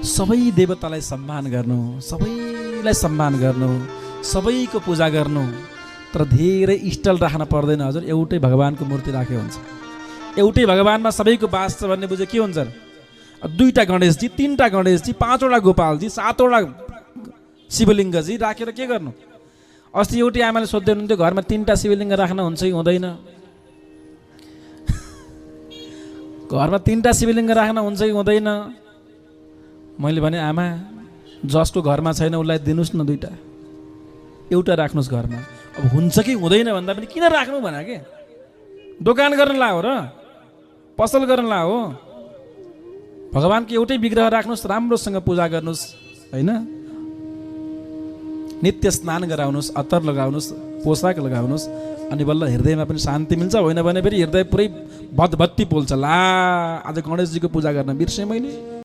सबै देवतालाई सम्मान गर्नु, सबैलाई सम्मान गर्नु, सबैको पूजा गर्नु, तर धेरै स्टल राख्न पर्दैन हजुर। एउटै भगवानको मूर्ति राख्यो हुन्छ, एउटै भगवानमा सबैको बास छ भन्ने बुझे के हुन्छ? दुईटा गणेशजी, तीनटा गणेशजी, पाँचवटा गोपालजी, सातवटा शिवलिङ्गजी राखेर के गर्नु? अस्ति एउटी आमाले सोध्दै हुनुहुन्थ्यो घरमा तीनटा शिवलिङ्ग राख्न हुन्छ कि हुँदैन? घरमा तीनटा शिवलिङ्ग राख्न हुन्छ कि हुँदैन? मैले भने आमा जसको घरमा छैन उसलाई दिनुहोस् न दुईटा, एउटा राख्नुहोस् घरमा। अब हुन्छ कि हुँदैन भन्दा पनि किन राख्नु भने के? दोकान गर्न ला हो र पसल गर्न ला हो? भगवानको एउटै विग्रह राख्नुहोस्, राम्रोसँग पूजा गर्नुहोस् होइन? नित्य स्नान गराउनुहोस्, अत्तर लगाउनुहोस्, पोसाक लगाउनुहोस्, अनि बल्ल हृदयमा पनि शान्ति मिल्छ। होइन भने फेरि हृदय पुरै भदभत्ती पोल्छ। ला आज गणेशजीको पूजा गर्न बिर्सेँ मैले।